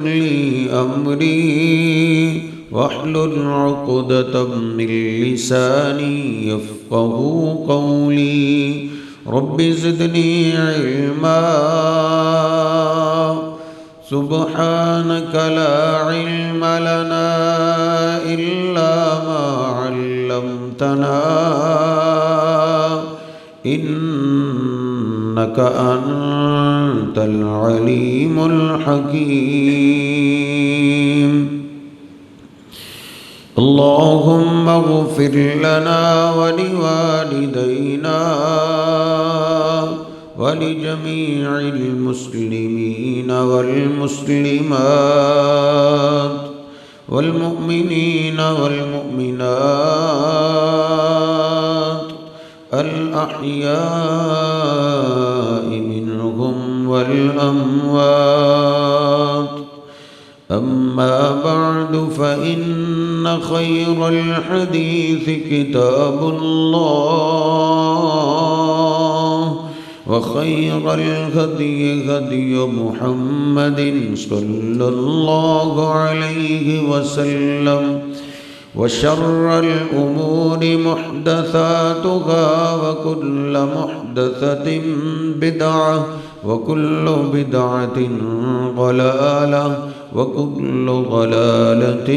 لي أمري واحلل عقدة من لساني يفقه قولي رب زدني علما سبحانك لا علم لنا إلا ما علمتنا إنك أنت العليم الحكيم اللهم اغفر لنا ولوالدينا ولجميع المسلمين والمسلمات والمؤمنين والمؤمنات الأحياء منهم والأموات أما بعد فإن خير الحديث كتاب الله وخير الهدي هدي محمد صلى الله عليه وسلم وشر الأمور محدثاتها وكل محدثة بدعة وكل بدعة ضلالة وكل ضلالة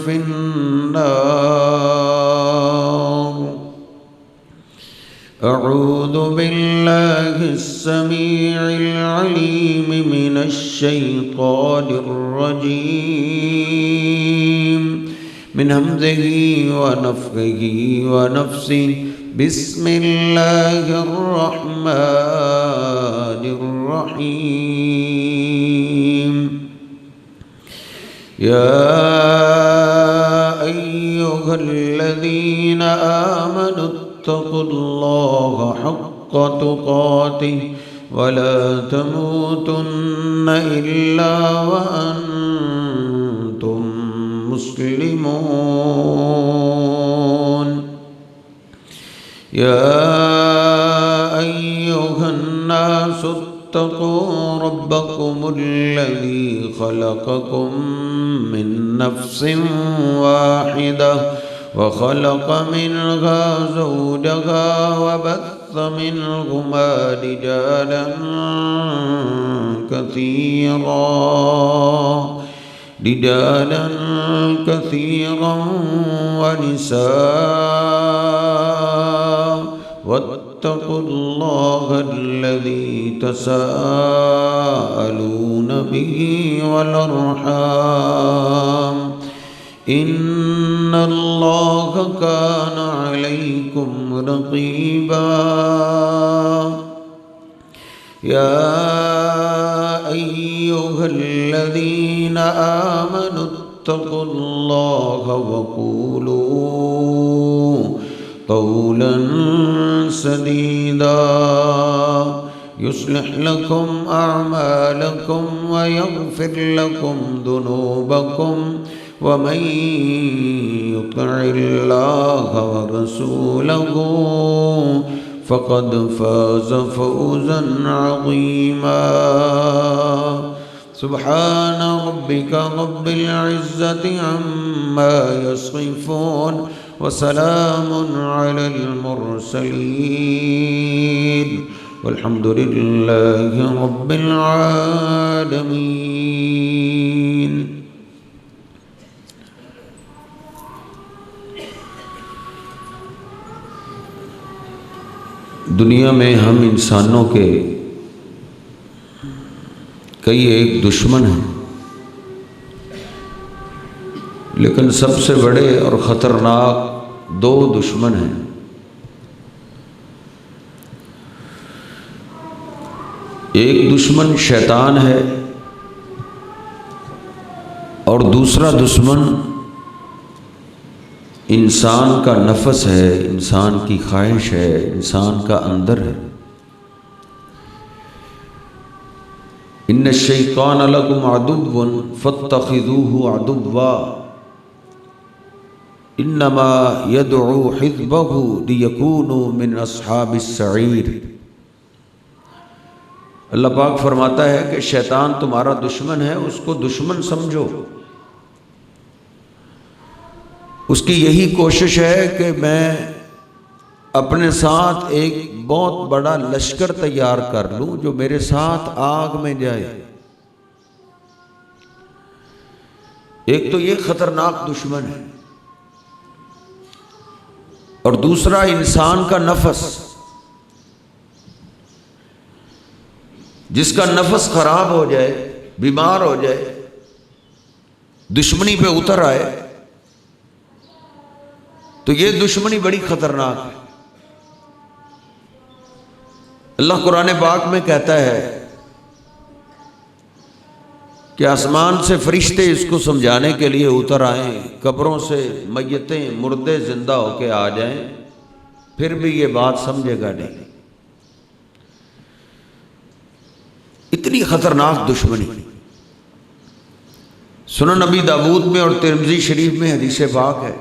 في النار. أعوذ بالله السميع العليم من الشيطان الرجيم من همزه ونفخه ونفسه بسم الله الرحمن الرحيم يا أيها الذين آمنوا اتقوا الله حق تقاته ولا تموتن إلا وأنتم مسلمون يا أيها الناس اتقوا ربكم الذي خلقكم من نفس واحدة وخلق منها زوجها وبث منهما رجالا كثيرا ونساء واتقوا الله الذي تساءلون به والأرحام إن الله كان عليكم رقيبا يا أيها الذين آمنوا اتقوا الله وقولوا قولا سديدا يصلح لكم أعمالكم ويغفر لكم ذنوبكم ومن يطع الله ورسوله فقد فاز فوزا عظيما سبحان ربك رب العزة عما يصفون وسلام على المرسلين والحمد لله رب العالمين. दुनिया में हम इंसानों के कई एक दुश्मन हैं, लेकिन सबसे बड़े और ख़तरनाक दो दुश्मन हैं। एक दुश्मन शैतान है और दूसरा दुश्मन इंसान का नफस है, इंसान की ख्वाहिश है, इंसान का अंदर है। इन्न शैतान लकुम अदुव्वुन फत्तखिज़ूहु अदुव्वा इन्नमा यदउ हिज़्बहु लियकूनु मिन अस्हाबिस सईर। अल्लाह पाक फरमाता है कि शैतान तुम्हारा दुश्मन है, उसको दुश्मन समझो। उसकी यही कोशिश है कि मैं अपने साथ एक बहुत बड़ा लश्कर तैयार कर लूं जो मेरे साथ आग में जाए। एक तो ये खतरनाक दुश्मन है, और दूसरा इंसान का नफस। जिसका नफस खराब हो जाए, बीमार हो जाए, दुश्मनी पे उतर आए, तो ये दुश्मनी बड़ी खतरनाक है। अल्लाह कुरान पाक में कहता है कि आसमान से फरिश्ते इसको समझाने के लिए उतर आए, कब्रों से मैयतें मुर्दे जिंदा होके आ जाएं, फिर भी ये बात समझेगा नहीं। इतनी खतरनाक दुश्मनी। सुनन नबी दाऊद में और तिरमिज़ी शरीफ में हदीस पाक है,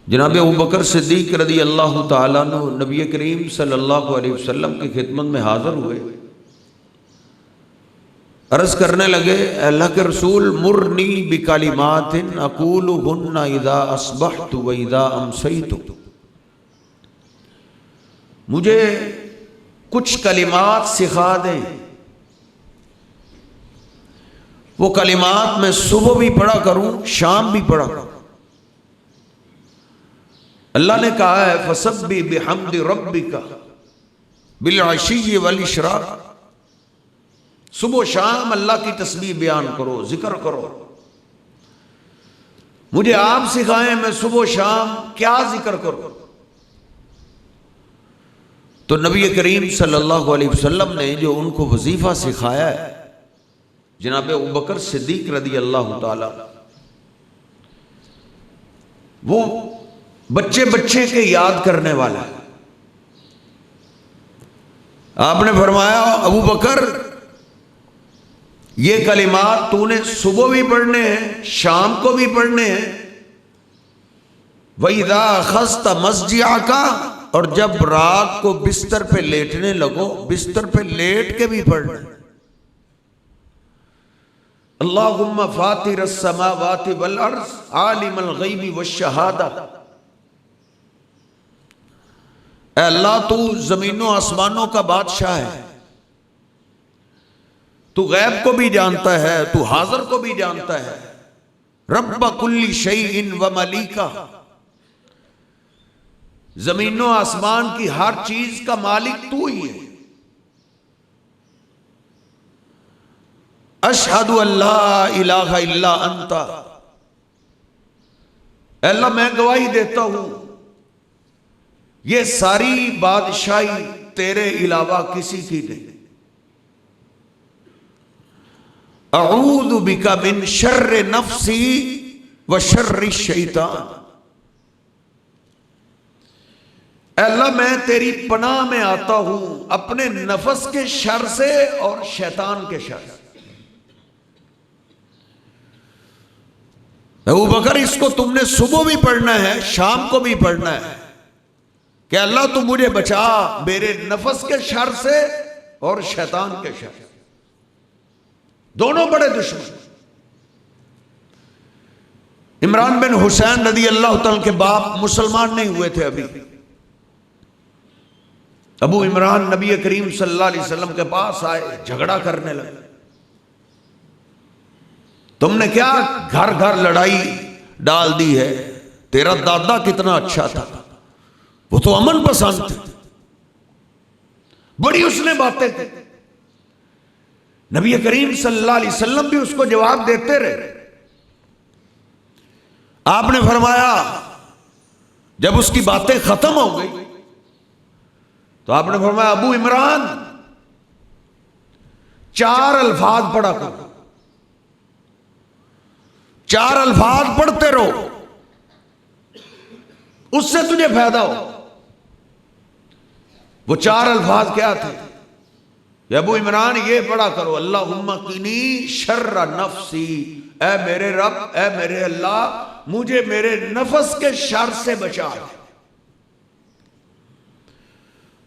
जनाब अबू बकर सिद्दीक रज़ी अल्लाह ताला अन्हु नबी करीम सल्लल्लाहु अलैहि वसल्लम की खिदमत में हाजिर हुए। अर्ज़ करने लगे, अल्लाह के रसूल, मुरनी बिकलिमातिन अक़ूलुहुन्ना इज़ा अस्बहतु व इज़ा अमसैतु। मुझे कुछ कलिमात सिखा दें, वो कलिमात मैं सुबह भी पढ़ा करूं, शाम भी पढ़ा करूं। अल्लाह ने कहा है, फसब्बि बिहम्दि रब्बिका बिलअशी वल इशराक। सुबह शाम अल्लाह की तस्बीह बयान करो, जिक्र करो। मुझे आप सिखाएं मैं सुबह शाम क्या जिक्र करूं। तो नबी करीम सल्लल्लाहु अलैहि वसल्लम ने जो उनको वजीफा सिखाया है, जनाब अबू बकर सिद्दीक रज़ी अल्लाह ताला, वो बच्चे बच्चे के याद करने वाला है। आपने फरमाया, अबू बकर, ये कलिमात तूने सुबह भी पढ़ने हैं, शाम को भी पढ़ने हैं। वइज़ा अख़ज़्त मज़जिअका, और जब रात को बिस्तर पे लेटने लगो, बिस्तर पे लेट के भी पढ़ना। अल्लाहुम्मा फातिरस समावाति वल अर्ज़ आलिमल ग़ैबि वश्शहादा। अल्लाह, तू जमीनों आसमानों का बादशाह है, तू गैब को भी जानता है, तू हाज़िर को भी जानता है। रब्ब कुल्ली शैइन व मलीका, जमीनों आसमान की हर चीज का मालिक तू ही है। अशहदु अल्ला इलाहा इल्ला अंता, अल्लाह मैं गवाही देता हूं ये सारी बादशाही तेरे अलावा किसी की नहीं। अऊज़ु बिका मिन शर्रि नफ्सी व शर्रि शैतान। अल्लाह मैं तेरी पनाह में आता हूं अपने नफस के शर से और शैतान के शर से। अबू बकर, इसको तुमने सुबह भी पढ़ना है, शाम को भी पढ़ना है कि अल्लाह तू मुझे बचा मेरे नफस के शर से और शैतान के शर से। दोनों बड़े दुश्मन। इमरान बिन हुसैन रज़ी अल्लाह तआला के बाप मुसलमान नहीं हुए थे अभी। अबू इमरान नबी करीम सल्लल्लाहु अलैहि वसल्लम के पास आए, झगड़ा करने लगे। तुमने क्या घर घर लड़ाई डाल दी है? तेरा दादा कितना अच्छा था, वो तो अमन पसंद थे, बड़ी उसने बातें थी। नबी करीम सल्लल्लाहु अलैहि वसल्लम भी उसको जवाब देते रहे। आपने फरमाया, जब उसकी बातें खत्म हो गई तो आपने फरमाया, अबू इमरान, 4 अल्फाज पढ़ा करो, 4 अल्फाज पढ़ते रहो, उससे तुझे फायदा हो। वो 4 अल्फाज क्या थे? अबू इमरान ये पढ़ा करो, अल्लाहुम्मा क़िनी शर्र नफ्सी, ऐ मेरे रब, ऐ मेरे अल्लाह, मुझे मेरे नफस के शर से बचा।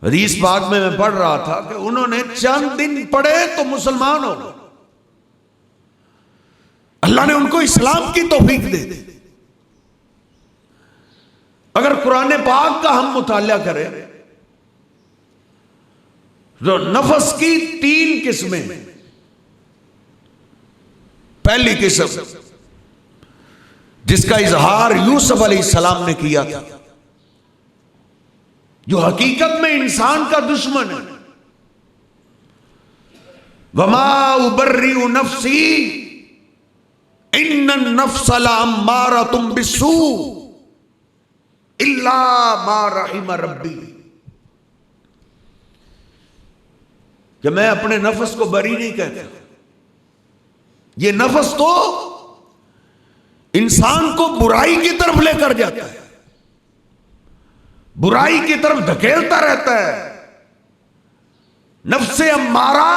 हदीस पाक में मैं पढ़ रहा था कि उन्होंने चंद दिन पढ़े तो मुसलमान हो गए। अल्लाह ने उनको इस्लाम की तौफीक दे दी। अगर कुरान पाक का हम मुताला करें तो नफस की 3 किस्में। पहली किस्म जिसका इजहार यूसुफ अलैहिस्सलाम ने किया था, जो हकीकत में इंसान का दुश्मन है। वमा उबर्रिउ नफ्सी इन्नन नफ्स लअम्मारतुम बिस्सू इल्ला मा रहिम रब्बी, कि मैं अपने नफ्स को बरी नहीं कहता। ये नफ्स तो इंसान को बुराई की तरफ लेकर जाता है, बुराई की तरफ धकेलता रहता है। नफ्से अम्मारा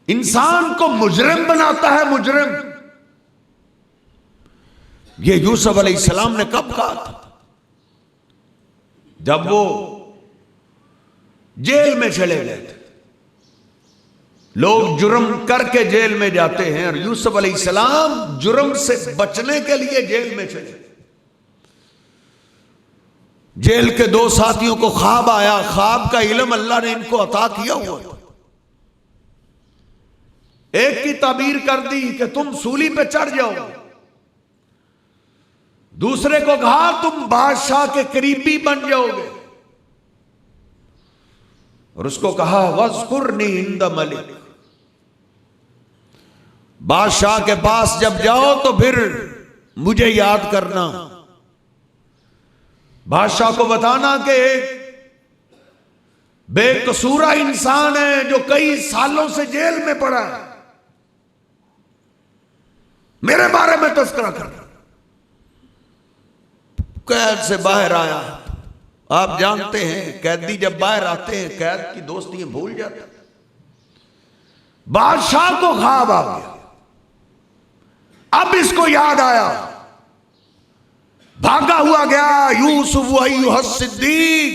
इंसान को मुजरिम बनाता है, मुजरिम। ये यूसुफ अलैहिस्सलाम ने कब कहा था? जब वो जेल में चले गए थे। लोग जुर्म करके जेल में जाते हैं और यूसुफ अलैहिस्सलाम जुर्म से बचने के लिए जेल में चले। जेल के 2 साथियों को ख्वाब आया, ख्वाब का इल्म अल्लाह ने इनको अता किया हुआ था। एक की ताबीर कर दी कि तुम सूली पे चढ़ जाओ, दूसरे को कहा तुम बादशाह के करीबी बन जाओगे, और उसको कहा वज़कुरनी इंद मलिक, बादशाह के पास जब जाओ तो फिर मुझे याद करना। बादशाह को बताना कि बेकसूरा इंसान है जो कई सालों से जेल में पड़ा है, मेरे बारे में तस्करा करना। कैद से बाहर आया। आप जानते हैं कैदी जब बाहर आते हैं कैद की दोस्ती भूल जाते हैं। बादशाह को ख्वाब आ गया, अब इसको याद आया, भागा हुआ गया यूसुफ अय्युहा सिद्दीक,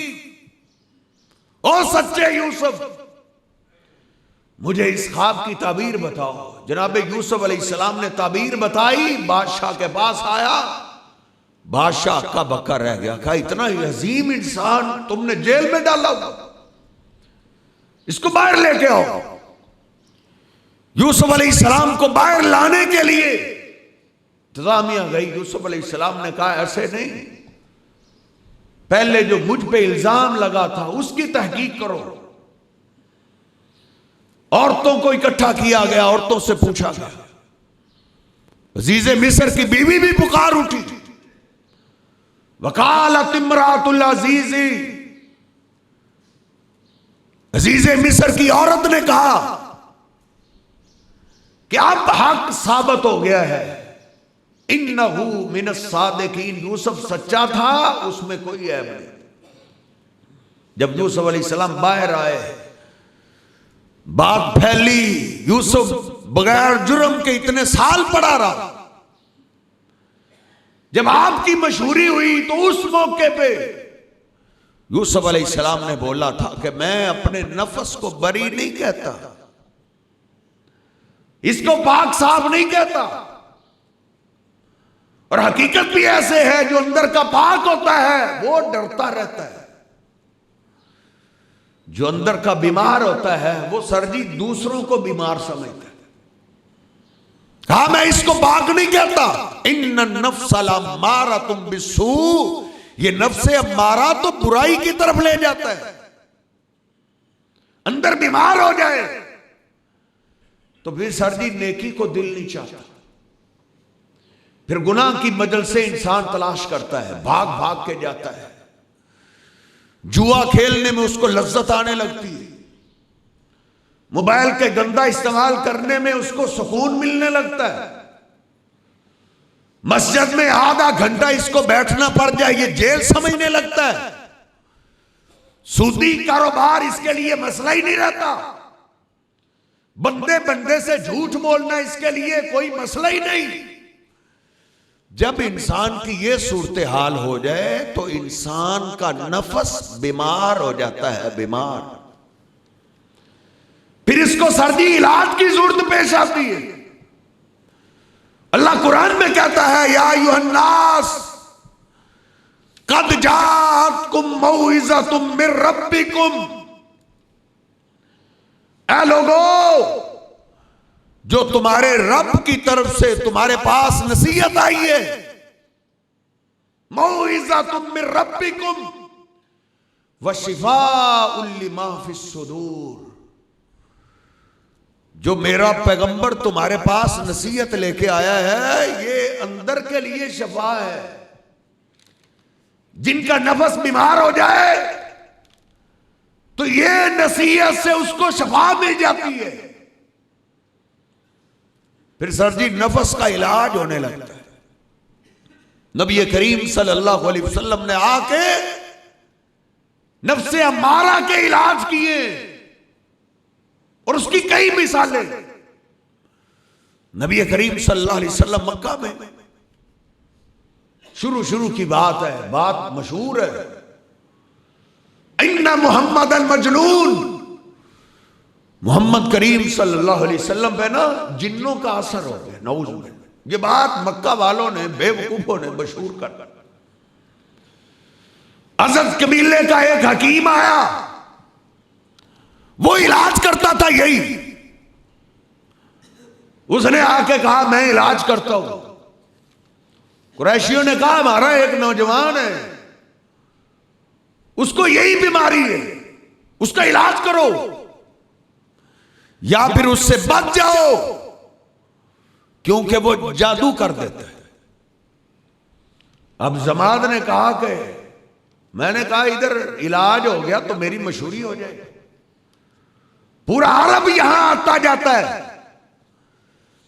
ओ सच्चे यूसुफ मुझे इस ख्वाब की ताबीर बताओ। जनाब यूसुफ अलैहिस्सलाम ने ताबीर बताई, बादशाह के पास आया। बादशाह का बक्का रह गया, कहा इतना ही अजीम इंसान तुमने जेल में डाला, इसको बाहर लेके आओ। यूसुफ अलैहिस्सलाम को बाहर लाने के लिए इंतजामिया गई। यूसुफ अलैहिस्सलाम ने कहा ऐसे नहीं, पहले जो मुझ पे इल्जाम लगा था उसकी तहकीक करो। औरतों को इकट्ठा किया गया, औरतों से पूछा गया। अजीज मिस्र की बीवी भी पुकार उठी। वकालत इम्रातुल अजीजी, अजीज मिस्र की औरत ने कहा कि अब हक साबित हो गया है। इन्नहु मिनस सादिकीन, यूसुफ सच्चा था, उसमें कोई ऐब नहीं। जब यूसुफ अलैहिस्सलाम बाहर आए, बात फैली, यूसुफ बगैर जुर्म के इतने साल पड़ा रहा। जब आपकी मशहूरी हुई तो उस मौके पे यूसुफ अलैहिस्सलाम ने बोला था कि मैं अपने नफ्स को बरी नहीं कहता, इसको पाक साफ नहीं कहता। और हकीकत भी ऐसे है, जो अंदर का पाक होता है वो डरता रहता है, जो अंदर का बीमार होता है वो सरजी दूसरों को बीमार समझता है। कहा मैं इसको पाक नहीं कहता। इन्नन नफ्स लअम्मारतुम बिस्सू, ये नफ्से अम्मारा तो बुराई की तरफ ले जाता है। अंदर बीमार हो जाए तो फिर सरजी नेकी को दिल नहीं चाहता, फिर गुनाह की मजल से इंसान तलाश करता है, भाग भाग के जाता है। जुआ खेलने में उसको लज्जत आने लगती है, मोबाइल के गंदा इस्तेमाल करने में उसको सुकून मिलने लगता है। मस्जिद में आधा घंटा इसको बैठना पड़ जाए ये जेल समझने लगता है। सूदी कारोबार इसके लिए मसला ही नहीं रहता, बंदे बंदे से झूठ बोलना इसके लिए कोई मसला ही नहीं। जब इंसान की ये सूरत हाल हो जाए तो इंसान का नफस बीमार हो जाता है, बीमार। फिर इसको सर्दी इलाज की जरूरत पेश आती है। अल्लाह कुरान में कहता है, या अय्युहन्नास कद जाअतकुम मौइज़तुम मिर रब्बिकुम, ऐ लोगो जो तुम्हारे रब की तरफ से तुम्हारे पास नसीहत आई है, मौइज़तुम मिर रब्बिकुम व शिफाउन लिमा फिस सुदूर, जो मेरा पैगंबर तुम्हारे पास नसीहत लेके आया है, ये अंदर के लिए शफा है। जिनका नफस बीमार हो जाए तो ये नसीहत से उसको शफा मिल जाती है। फिर सर्दी नफस का इलाज होने लगता है। नबी करीम सल्लल्लाहु अलैहि वसल्लम ने आके नफ्से अम्मारा के इलाज किए और उसकी कई मिसालें। नबी करीम सल्लल्लाहु अलैहि वसल्लम मक्का में, शुरू की बात है, बात मशहूर है, इन्ना मुहम्मदन मजनून, मोहम्मद करीम सल्लल्लाहु अलैहि वसल्लम पे ना जिन्नों का असर हो गया, नऊज़ बिल्लाह। ये बात मक्का वालों ने, बेवकूफों ने मशहूर कर। असद कबीले का एक हकीम आया, वो इलाज करता था यही। उसने आके कहा मैं इलाज करता हूं। कुरैशियों ने कहा हमारा एक नौजवान है, उसको यही बीमारी है, उसका इलाज करो या फिर उससे बच जाओ, क्योंकि वो जादू कर देता है। अब जमात ने कहा कि मैंने कहा इधर इलाज हो गया तो मेरी मशहूरी हो जाएगी, पूरा अरब यहां आता जाता है।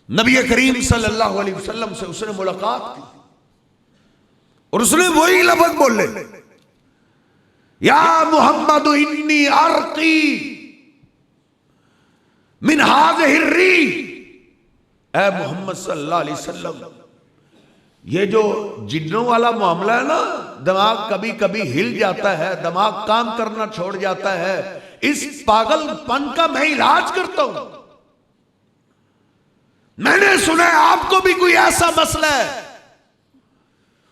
नबी करीम सल्लल्लाहु अलैहि वसल्लम से उसने मुलाकात की और उसने वही लफ्ज बोले, या मुहम्मद इन्नी अर्की मिन हाज़िहिर रीह, ऐ मोहम्मद सल्लल्लाहु अलैहि वसल्लम, ये जो जिन्नों वाला मामला है ना, दिमाग कभी कभी हिल जाता है, दिमाग काम करना छोड़ जाता है, इस पागलपन का मैं इलाज करता हूं। मैंने सुना है आपको भी कोई ऐसा मसला है,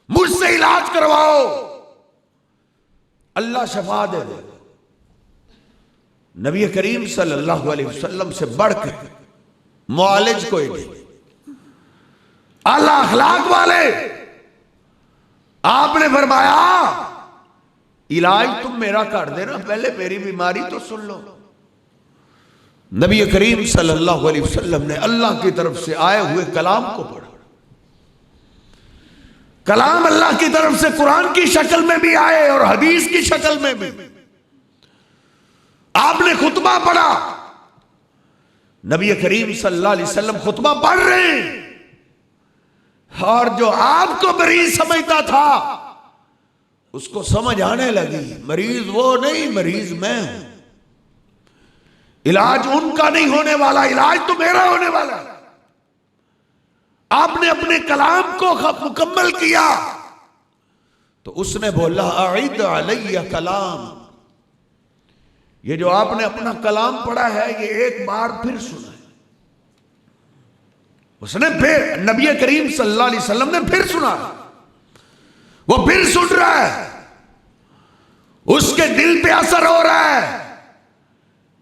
मुझसे इलाज करवाओ, अल्लाह शफा दे दे। नबी करीम सल्लल्लाहु अलैहि वसल्लम से बढ़कर मुआलिज कोई नहीं, आला अखलाक वाले। आपने फरमाया इलाज तुम मेरा कर देना, पहले मेरी बीमारी तो सुन लो। नबी करीम सल्लल्लाहु अलैहि वसल्लम ने अल्लाह की तरफ से आए हुए कलाम को पढ़ा। कलाम अल्लाह की तरफ से कुरान की शक्ल में भी आए और हदीस की शक्ल में भी। आपने खुतबा पढ़ा, नबी करीम सल्लल्लाहु अलैहि वसल्लम खुतबा पढ़ रहे हैं और जो आपको मरीज समझता था उसको समझ आने लगी, मरीज वो नहीं, मरीज मैं हूं। इलाज उनका नहीं होने वाला, इलाज तो मेरा होने वाला। आपने अपने कलाम को मुकम्मल किया तो उसने बोला अईद अलैया कलाम, ये जो आपने अपना कलाम पढ़ा है ये एक बार फिर सुना है। उसने फिर, नबी करीम सल्लल्लाहु अलैहि वसल्लम ने फिर सुना, वो फिर सुन रहा है, उसके दिल पे असर हो रहा है,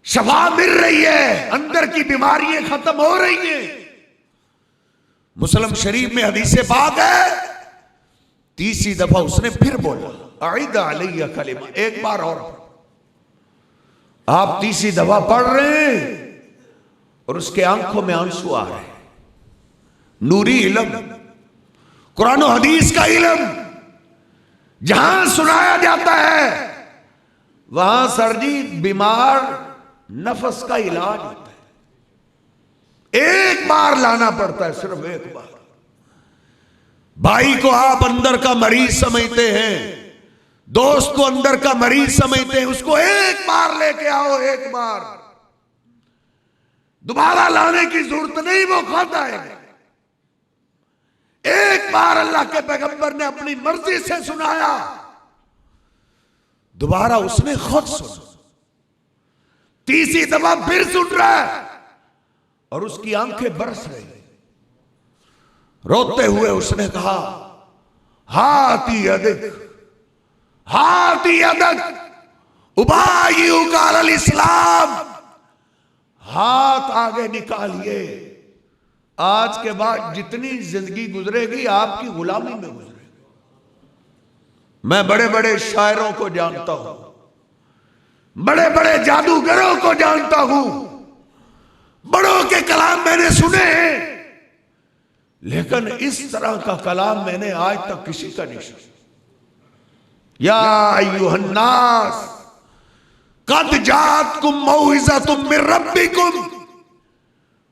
शफा मिल रही है, अंदर की बीमारियां खत्म हो रही हैं। मुस्लिम शरीफ में हदीस पाक है, तीसरी दफा उसने फिर बोला अईद अलैया कलिमा, एक बार और। आप तीसरी दफा पढ़ रहे हैं और उसके आंखों में आंसू आ रहे हैं। नूरी इल्म, कुरान और हदीस का इल्म जहां सुनाया जाता है वहां सरजी बीमार नफस का इलाज होता है। एक बार लाना पड़ता है, सिर्फ एक बार। भाई को आप अंदर का मरीज समझते हैं, दोस्त को अंदर का मरीज समझते हैं, उसको एक बार लेके आओ, एक बार, दोबारा लाने की जरूरत नहीं, वो खुद आएगा। एक बार अल्लाह के पैगंबर ने अपनी मर्जी से सुनाया, दोबारा उसने खुद सुना, तीसरी दफा फिर सुन रहा है और उसकी आंखें बरस रही। रोते हुए उसने कहा, हाथी अदक, हाथी अदक उबायुकाल इस्लाम, हाथ आगे निकालिए, आज के बाद जितनी जिंदगी गुजरेगी आपकी गुलामी में गुजरेगी। मैं बड़े बड़े शायरों को जानता हूं, बड़े बड़े जादूगरों को जानता हूं, बड़ों के कलाम मैंने सुने हैं, लेकिन इस तरह का कलाम मैंने आज तक किसी का नहीं सुना। या अय्युहन्नास कद जातकुम मौइज़तुम मिर रब्बिकुम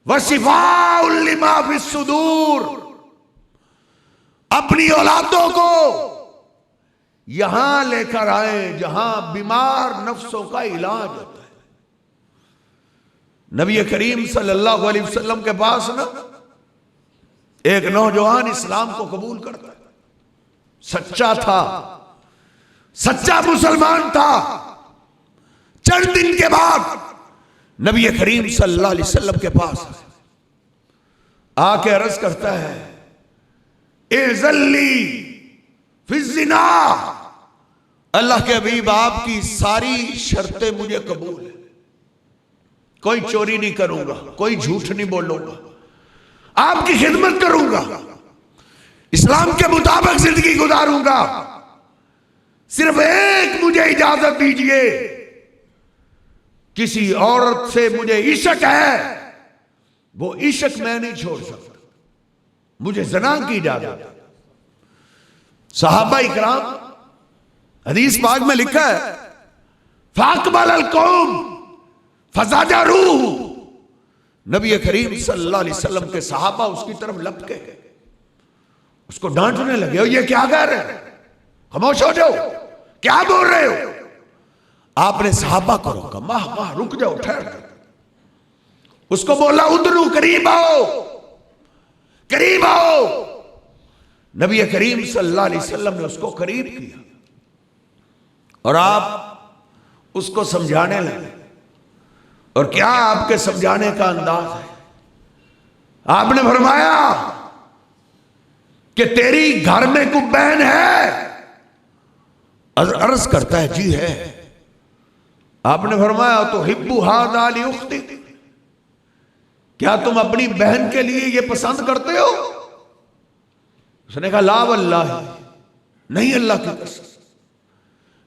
व शिफाउल लिमा फिस सुदूर। अपनी औलादों को यहां लेकर आए जहां बीमार नफ्सों का इलाज होता है। नबी करीम सल्लल्लाहु अलैहि वसल्लम के पास ना एक नौजवान इस्लाम को कबूल करता है, सच्चा था, सच्चा मुसलमान था। चंद दिन के बाद नबी करीम सल्लल्लाहु अलैहि वसल्लम के पास आके अर्ज करता है, इज़ल्ली फिज़्ज़िना, अल्लाह के हबीब आपकी सारी शर्तें मुझे कबूल है, कोई चोरी नहीं करूंगा, कोई झूठ नहीं बोलूंगा, आपकी खिदमत करूंगा, इस्लाम के मुताबिक जिंदगी गुजारूंगा, सिर्फ एक मुझे इजाजत दीजिए, किसी औरत से मुझे इश्क है, वो इश्क मैं नहीं छोड़ सकता, मुझे ज़ना की इजाजत। सहाबा इकराम, हदीस पाक में लिखा है, फाकबल अल कौम फज़ाजरूह, नबी करीम सल्लल्लाहु अलैहि वसल्लम के सहाबा उसकी तरफ लपके, उसको डांटने लगे, हो ये क्या कर रहे हैं, खामोश हो जाओ, क्या बोल रहे हो। आपने सहाबा को रोका, माह माह रुक जाओ, ठहर जाओ। उसको बोला, उधरू करीब आओ, करीब आओ। नबी करीम सल्लल्लाहु अलैहि वसल्लम ने उसको करीब किया और आप उसको समझाने लगे। और क्या आपके समझाने का अंदाज है, आपने फरमाया कि तेरी घर में कोई बहन है। अर्ज करता है, जी है। आपने फरमाया, तो हिब्बु हादा ली उख्ती, क्या तुम अपनी बहन के लिए ये पसंद करते हो। उसने कहा, ला वल्लाही, नहीं अल्लाह की कसम,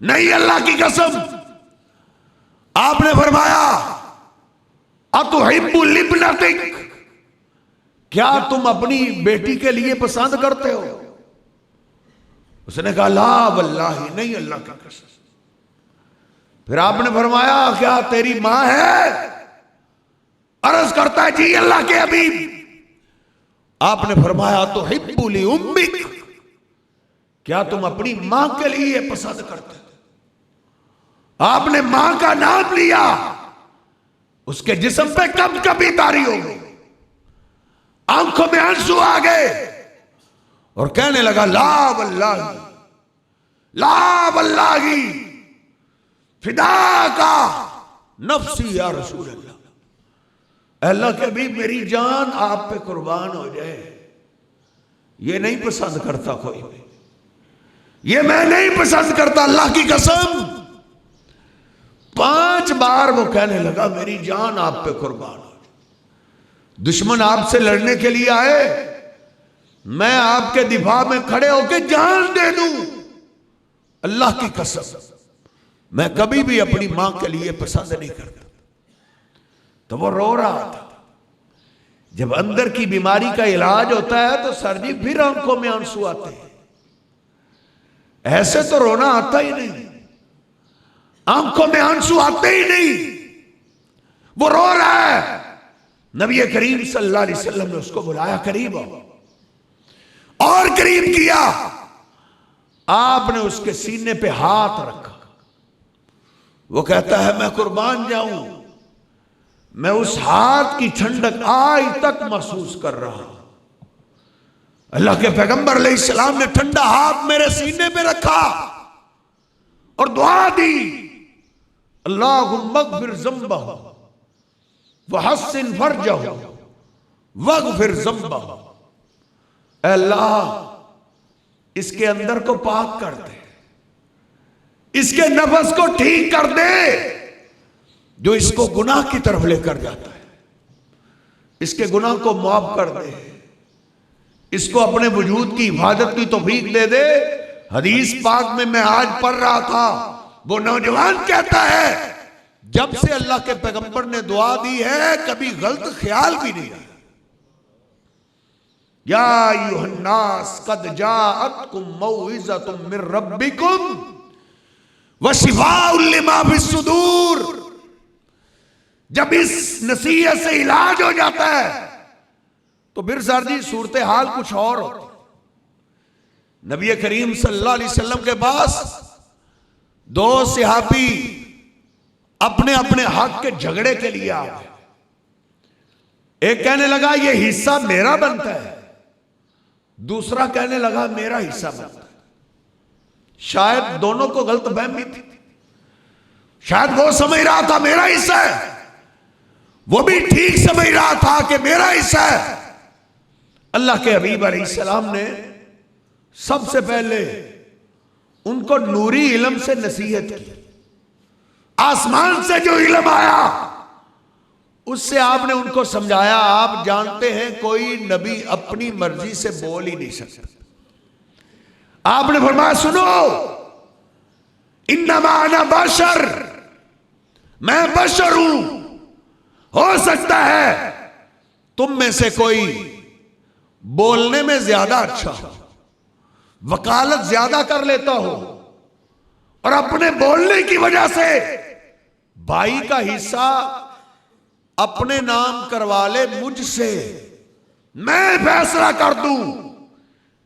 नहीं अल्लाह की कसम। आपने फरमाया, अतुहिब्बु लिब्नतिक, क्या तुम अपनी बेटी के लिए पसंद करते हो। उसने कहा, ला वल्लाही, नहीं अल्लाह की कसम। फिर आपने फरमाया, क्या तेरी मां है। अर्ज करता है, जी अल्लाह के हबीब। आपने फरमाया, तो हिब्बु ली उम्मिक, क्या तुम अपनी मां के लिए पसंद करते हो। आपने मां का नाम लिया, उसके जिस्म पे कब कभी तारी हो गई, आंखों में आंसू आ गए और कहने लगा, ला वल्लाही, ला वल्लाही फिदा का नफ्सी या रसूल अल्लाह, अल्लाह के भी मेरी जान आप पे कुर्बान हो जाए, ये नहीं पसंद करता कोई, ये मैं नहीं पसंद करता, अल्लाह की कसम। 5 बार वो कहने लगा, मेरी जान आप पे कुर्बान हो जाए। दुश्मन आपसे लड़ने के लिए आए, मैं आपके दिफा में खड़े होकर जान दे दूं, अल्लाह की कसम मैं कभी भी अपनी मां के लिए पसंद नहीं करता। तो वो रो रहा था। जब अंदर की बीमारी का इलाज होता है तो सर जी फिर आंखों में आंसू आते हैं, ऐसे तो रोना आता ही नहीं, आंखों में आंसू आते ही नहीं। वो रो रहा है। नबी करीम सल्लल्लाहु अलैहि वसल्लम ने उसको बुलाया, करीब आओ, और करीब किया। आपने उसके सीने पे हाथ रखा। वो कहता है, मैं कुर्बान जाऊं, मैं उस हाथ की ठंडक आज तक महसूस कर रहा हूं। अल्लाह के पैगंबर अलैहिस्सलाम ने ठंडा हाथ मेरे सीने पे रखा और दुआ दी, अल्लाहुम्मा अग़फिर ज़ंबहु व हस्सिन फरजहु वग़फिर ज़ंबहु। अल्लाह इसके अंदर को पाक कर दे, इसके नफ्स को ठीक कर दे जो इसको गुनाह की तरफ लेकर जाता है, इसके गुनाह को माफ कर दे, इसको अपने वजूद की हिफाजत की तौफीक दे दे। हदीस पाक में मैं आज पढ़ रहा था, वो नौजवान कहता है जब से अल्लाह के पैगंबर ने दुआ दी है कभी गलत ख्याल भी नहीं आया। या अय्युहन्नास कद जाअतकुम मौइज़तुम मिर रब्बिकुम व शिफाउन लिमा फिस्सुदूर। जब इस नसीहत से इलाज हो जाता है तो फिर सर जी सूरत हाल कुछ और होती। नबी करीम सल्लल्लाहु अलैहि वसल्लम के पास दो सहाबी अपने अपने हक के झगड़े के लिए आ गए। एक कहने लगा ये हिस्सा मेरा बनता है, दूसरा कहने लगा मेरा हिस्सा बनता है। शायद दोनों को गलतफहमी थी, शायद वो समझ रहा था मेरा हिस्सा है, वो भी ठीक समझ रहा था कि मेरा हिस्सा है। अल्लाह के हबीब अलैहिस्सलाम ने सबसे पहले उनको नूरी इल्म से नसीहत की। आसमान से जो इल्म आया उससे आपने उनको समझाया। आप जानते हैं कोई नबी अपनी मर्जी से बोल ही नहीं सकता। आपने फरमाया सुनो, इन्नमा अना बशर, मैं बशर हूं, हो सकता है तुम में से कोई बोलने में ज्यादा अच्छा हो, वकालत ज्यादा कर लेता हो और अपने बोलने की वजह से भाई का हिस्सा अपने नाम करवा ले मुझसे, मैं फैसला कर दूं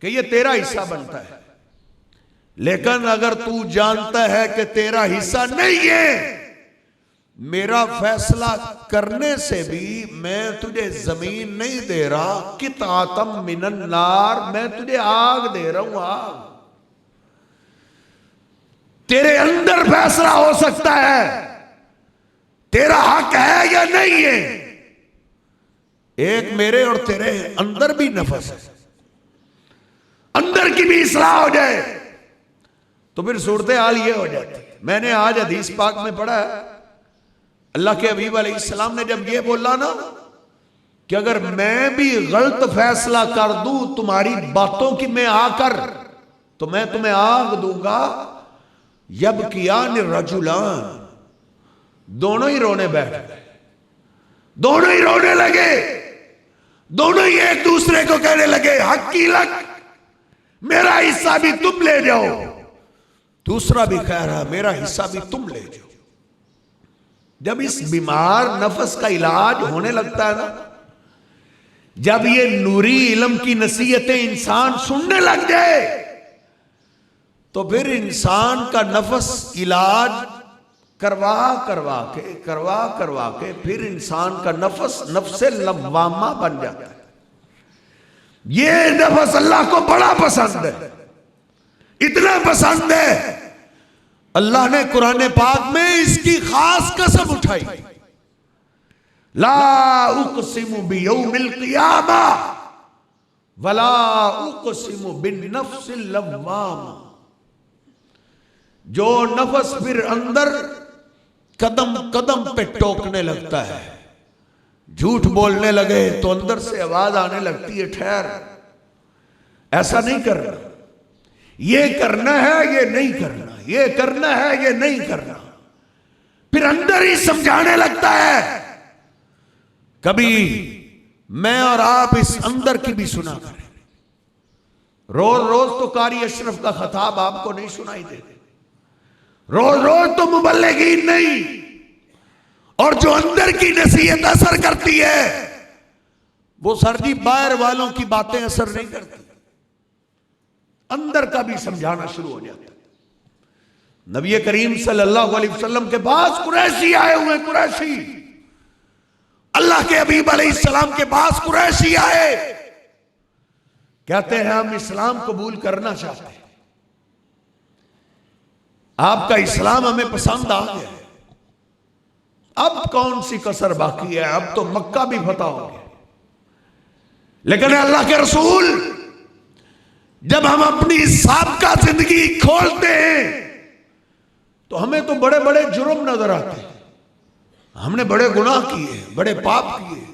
कि ये तेरा हिस्सा बनता है। लेकिन अगर तू जानता है कि तेरा हिस्सा नहीं है, मेरा फैसला करने से भी मैं तुझे जमीन नहीं दे रहा, कितातम मिनन नार, मैं तुझे आग दे रहा हूं, आग। तेरे अंदर फैसला हो सकता है तेरा हक है या नहीं है। एक मेरे और तेरे अंदर भी नफस है, अंदर की भी इस्लाह हो जाए तो फिर सूरत हाल ये हो जाती। मैंने आज हदीस पाक में पढ़ा है, अल्लाह के हबीब अलैहिस्सलाम ने जब ये बोला ना कि अगर मैं भी गलत फैसला कर दूं तुम्हारी बातों की में आकर, तो मैं तुम्हें आग दूंगा। यब किया रजुलान, दोनों ही रोने बैठ गए, दोनों ही रोने लगे, दोनों ही एक दूसरे को कहने लगे हक की लक, मेरा हिस्सा भी तुम ले जाओ। दूसरा भी कह रहा मेरा हिस्सा भी तुम ले जाओ। जब इस बीमार नफस का इलाज होने लगता है ना, जब ये नूरी इल्म की नसीहतें इंसान सुनने लग जाए, तो फिर इंसान का नफस इलाज करवा करवा के फिर इंसान का नफस नफ्से लव्वामा बन जाता है। ये नफस अल्लाह को बड़ा पसंद है, इतना पसंद है अल्लाह ने कुरान पाक में इसकी खास कसम उठाई। ला उक़सिमु बियौमिल क़ियामा वला उक़सिमु बिन्नफ्सिल लव्वामा। जो नफस फिर अंदर कदम कदम पे टोकने लगता है, झूठ बोलने लगे तो अंदर से आवाज आने लगती है ठहर, ऐसा नहीं करना, ये करना है ये नहीं करना, ये करना है ये नहीं करना। फिर अंदर ही समझाने लगता है। कभी मैं और आप इस अंदर की भी सुना करें। रोज रोज तो कारी अशरफ का खताब आपको नहीं सुनाई देते, रोज रोज तो मुबल्लिगीन नहीं, और जो अंदर की नसीहत असर करती है वो सरजी बाहर वालों की बातें असर नहीं करती, अंदर का भी समझाना शुरू हो जाता है। नबी करीम सल्लल्लाहु अलैहि वसल्लम के पास कुरैशी आए हुए, कुरैशी अल्लाह के हबीब अलैहिस्सलाम के पास कुरैशी आए कहते हैं हम इस्लाम कबूल करना चाहते हैं, आपका इस्लाम हमें पसंद आ गया, अब कौन सी कसर बाकी है, अब तो मक्का भी फतह हो गया। लेकिन अल्लाह के रसूल, जब हम अपनी साबका जिंदगी खोलते हैं तो हमें तो बड़े बड़े जुर्म नजर आते हैं, हमने बड़े गुनाह किए, बड़े पाप किए।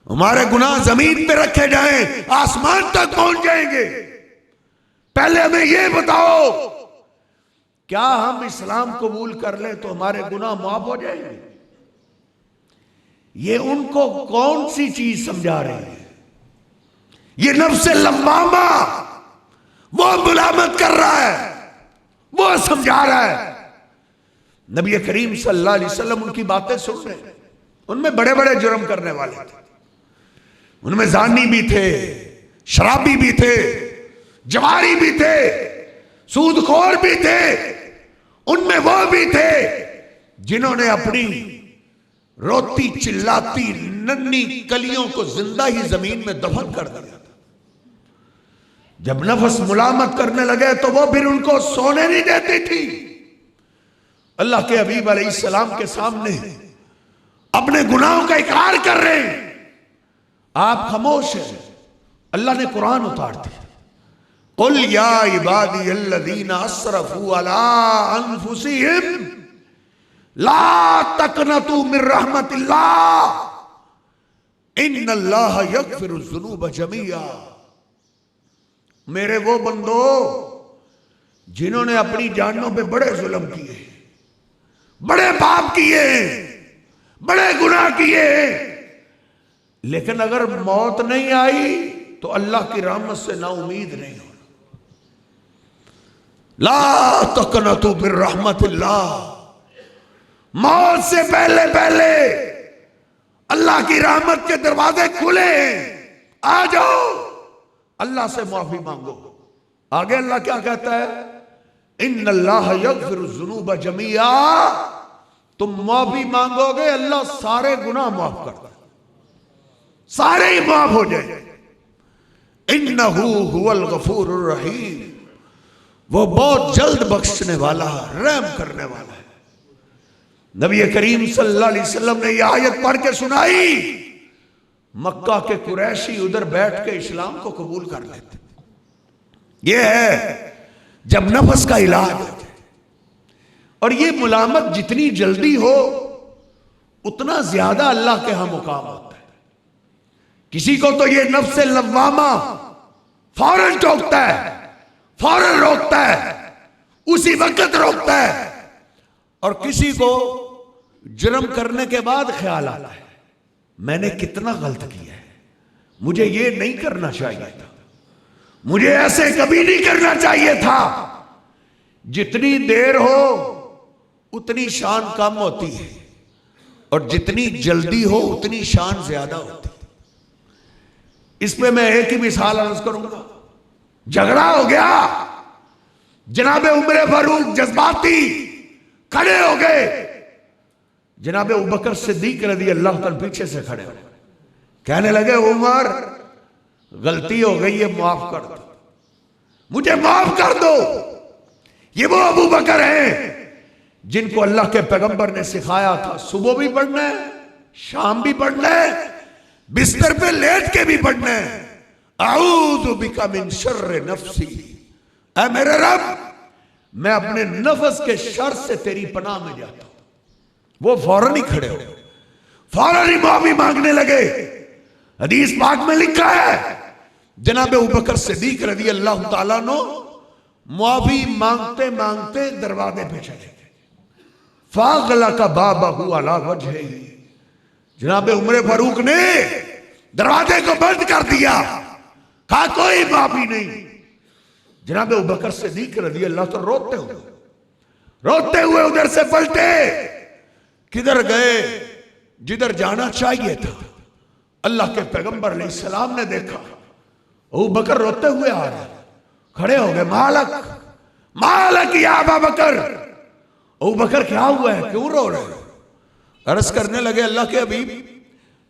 हमारे गुनाह जमीन पे रखे जाएं, आसमान तक पहुंच जाएंगे। पहले हमें यह बताओ, क्या हम इस्लाम कबूल कर लें तो हमारे गुनाह माफ हो जाएंगे? ये उनको कौन सी चीज समझा रहे हैं? ये नफ्से लम्मामा वो मुलामत कर रहा है, वो समझा रहा है। नबी करीम सल्लल्लाहु अलैहि वसल्लम उनकी बातें सुन रहे हैं। उनमें बड़े बड़े जुर्म करने वाले थे, उनमें जानी भी थे, शराबी भी थे, जवारी भी थे, सूदखोर भी थे, उनमें वो भी थे जिन्होंने अपनी रोती चिल्लाती नन्ही कलियों को जिंदा ही जमीन में दफन कर दिया था। जब नफ्स मुलामत करने लगे तो वो फिर उनको सोने नहीं देती थी। अल्लाह के हबीब अलैहिस्सलाम के सामने अपने गुनाहों का इकरार कर रहे हैं, आप खामोश हैं। अल्लाह ने कुरान उतार दिया, कुल या इबादी अल्लज़ीना अस्रफू अला अनफुसिहिम ला तक़नतू मिन रहमतिल्लाह इन्नल्लाह यग़फ़िरुज़्ज़ुनूब जमीआ। मेरे वो बंदो जिन्होंने अपनी जानों पे बड़े जुल्म किए, बड़े पाप किए, बड़े गुनाह किए, लेकिन अगर मौत नहीं आई तो अल्लाह की रहमत से ना उम्मीद नहीं हो। ला तक़नतू मिन रहमतिल्लाह, मौत से पहले पहले अल्लाह की रहमत के दरवाजे खुले हैं, आ जाओ, अल्लाह से माफी मांगो। आगे अल्लाह क्या कहता है, इन्नल्लाह यग़फ़िरुज़्ज़ुनूब जमीआ, तुम माफी मांगोगे अल्लाह सारे गुनाह माफ कर दे, सारे ही माफ हो जाए। इन्नहू हुवल गफूरुर रहीम, वो बहुत जल्द बख्शने वाला, रहम करने वाला है। नबी करीम सल्लल्लाहु अलैहि वसल्लम ने यह आयत पढ़ के सुनाई, मक्का के कुरैशी उधर बैठ के इस्लाम को कबूल कर लेते। यह है जब नफ्स का इलाज हो जाए, और ये मुलामत जितनी जल्दी हो उतना ज्यादा अल्लाह के यहां मुकाम होता है। किसी को तो ये नफ्से लव्वामा फौरन टोकता है, फौरन रोकता है, उसी वक्त रोकता है, और किसी को जुर्म करने के बाद ख्याल आता है मैंने कितना गलत किया है, मुझे ये नहीं करना चाहिए था, मुझे ऐसे कभी नहीं करना चाहिए था। जितनी देर हो उतनी शान कम होती है, और जितनी जल्दी हो उतनी शान ज्यादा होती है। इस पे मैं एक ही मिसाल अर्ज करूंगा। झगड़ा हो गया, जनाबे उमर फारूक जज्बाती खड़े हो गए, जनाबे अबू बकर सिद्दीक रज़ी अल्लाह तआला पीछे से खड़े हो, कहने लगे उमर गलती हो गई है, माफ कर दो, मुझे माफ कर दो। ये वो अबू बकर हैं जिनको अल्लाह के पैगंबर ने सिखाया था सुबह भी पढ़ना है, शाम भी पढ़ना है, बिस्तर पे लेट के भी पढ़ना है। आऊज़ु बिका मिन शर्रि नफ्सी, ऐ मेरे रब मैं अपने नफ्स के शर से तेरी पनाह में जाता हूं। वो फौरन ही खड़े हो, फौरन ही माफी मांगने लगे। हदीस पाक में लिखा है जनाब अबू बकर सिद्दीक रज़ी अल्लाह तआला अन्हु माफी मांगते मांगते दरवाजे पे चले गए। फागलका बाबहू अला वजही, जनाब उमर फारूक ने दरवाजे को बंद कर दिया, कहा कोई माफी नहीं। जनाब अबू बकर सिद्दीक रज़ी अल्लाह तो रोते हुए उधर से पलटे, किधर गए? जिधर जाना चाहिए था। अल्लाह के पैगंबर अलैहिस्सलाम ने देखा अबू बकर रोते हुए आ रहे, खड़े हो गए, मालक मालक या अबू बकर। अबू बकर क्या हुआ है, क्यों रो रहे हो? अर्ज करने लगे अल्लाह के हबीब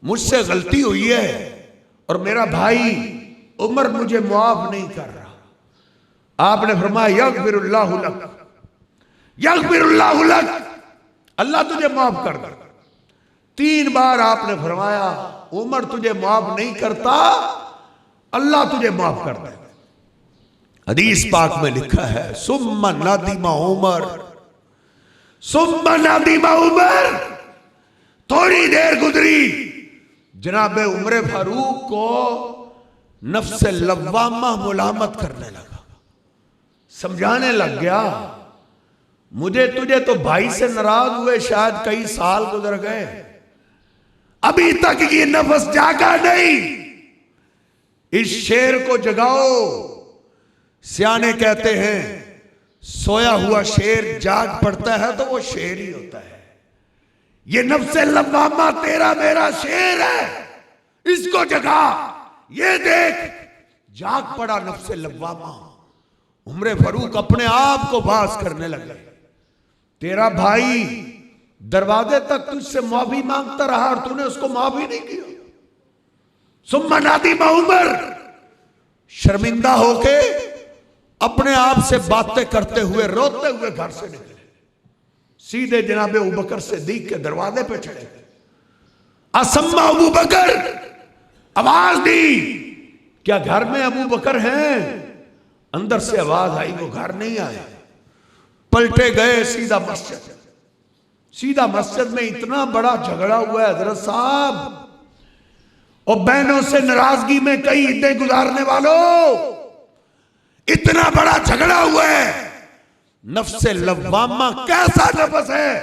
मुझसे गलती हुई है और मेरा भाई उमर मुझे मुआफ नहीं कर रहा। आपने फरमाया यगफिरुल्लाहु लक, यगफिरुल्लाहु लक, अल्लाह तुझे माफ कर दे। 3 बार आपने फरमाया उमर तुझे माफ नहीं करता, अल्लाह तुझे माफ कर दे। हदीस पाक में लिखा है सुम्मा नादिमा उमर, सुम्मा नादिमा उमर। थोड़ी देर गुजरी, जनाब उमर फारूक को नफ्स लव्वामा मुलामत करने लगा, समझाने लग गया मुझे तुझे तो भाई से नाराज हुए शायद कई साल गुजर गए, अभी तक ये नफ्स जागा नहीं, इस शेर को जगाओ। सियाने कहते हैं सोया हुआ शेर जाग पड़ता है तो वो शेर ही होता है। ये नफ्स लव्वामा तेरा मेरा शेर है, इसको जगा। ये देख जाग पड़ा नफ्स लव्वामा। उमर फारूक अपने आप को बास करने लगे, तेरा भाई दरवाजे तक तुझसे माफी मांगता रहा और तूने उसको माफी नहीं किया। सुम्मा नादिमा उमर, शर्मिंदा होके अपने आप से बातें करते हुए रोते हुए घर से निकले, सीधे जनाबे अबू बकर सिद्दीक के दरवाजे पे चढ़े। असम्मा अबू बकर, आवाज दी, क्या घर में अबू बकर हैं? अंदर से आवाज आई, वो घर नहीं आए। पलटे गए सीधा मस्जिद। सीधा मस्जिद में इतना बड़ा झगड़ा हुआ है हजरत साहब, और बहनों से नाराजगी में कई ईदें गुजारने वालों, इतना बड़ा झगड़ा हुआ है। नफ्से लव्वामा कैसा नफ्स है।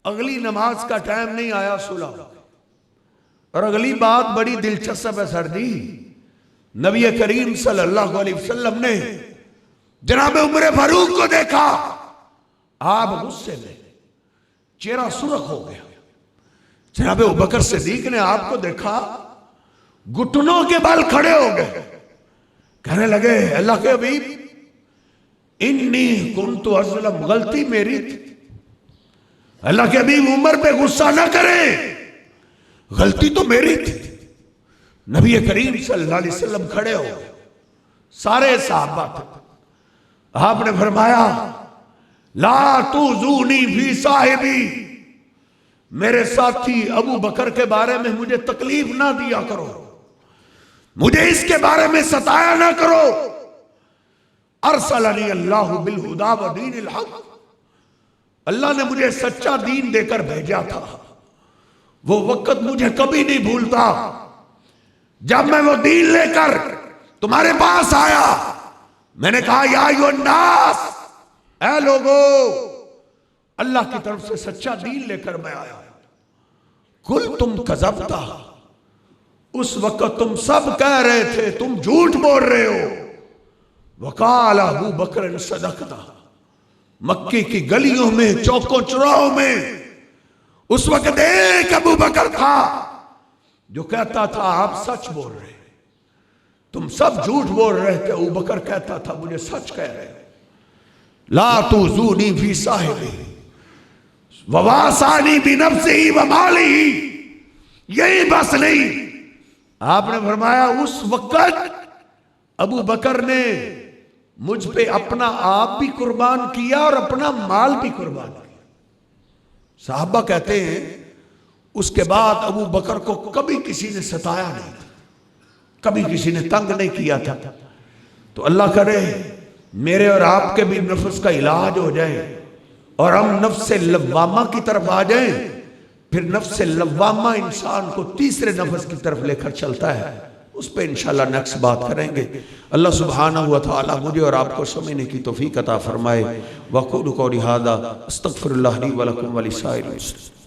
अगली नमाज का टाइम नहीं आया सुलह। और अगली बात बड़ी दिलचस्प है सरदी, नबी करीम सल्लल्लाहु अलैहि वसल्लम ने जनाब उमर फारूक को देखा, आप गुस्से में, चेहरा सुर्ख हो गया। जनाब अबू बकर सिद्दीक ने आपको देखा, घुटनों के बल खड़े हो गए, कहने लगे अल्लाह के हबीब इन्नी कुन्तु अज़लम, गलती मेरी थी। अल्लाह के हबीब उमर पे गुस्सा ना करें, गलती तो मेरी थी। नबी करीम सल्लल्लाहु अलैहि वसल्लम खड़े हो, सारे सहाबा थे। आपने फरमाया ला तुज़ूनी फी साहिबी, मेरे साथी अबू बकर के बारे में मुझे तकलीफ ना दिया करो, मुझे इसके बारे में सताया ना करो। अरसलनी अल्लाह बिल हुदा व दीनिल हक, अल्लाह ने मुझे सच्चा दीन देकर भेजा था। वो वक्त मुझे कभी नहीं भूलता जब मैं वो दीन लेकर तुम्हारे पास आया। मैंने कहा या अय्युहन्नास, ऐ लोगो, अल्लाह की तरफ से सच्चा दीन लेकर मैं आया। कुल तुम कज़बता, उस वक्त तुम सब कह रहे थे तुम झूठ बोल रहे हो। वकाल अबू बकर सदकता, मक्के की गलियों में चौकों चौराहों में उस वक्त एक अबू बकर था जो कहता था आप सच बोल रहे, तुम सब झूठ बोल रहे थे। अबू बकर कहता था मुझे सच कह रहे। ला तुज़ूनी फी साहिबी ववासानी बिनफ्सिही व मालिही, यही बस नहीं, आपने फरमाया उस वक्त अबू बकर ने मुझ पे अपना आप भी कुर्बान किया और अपना माल भी कुर्बान किया। साहबा कहते हैं उसके बाद अबू बकर को कभी किसी ने सताया नहीं था, कभी किसी ने तंग नहीं किया था। तो अल्लाह करे मेरे और आपके भी नफ्स का इलाज हो जाए और हम नफ्स लव्वामा की तरफ आ जाएं। फिर नफ्स लव्वामा इंसान को तीसरे नफ्स की तरफ लेकर चलता है, उस पर इंशाल्लाह नेक्स्ट बात करेंगे। अल्लाह सुब्हानहू व तआला मुझे और आपको समझने की तौफीक अता फरमाए। वक़ूलु क़ौली हाज़ा अस्तग़फ़िरुल्लाह ली व लकुम व लिसाइरिल मुस्लिमीन।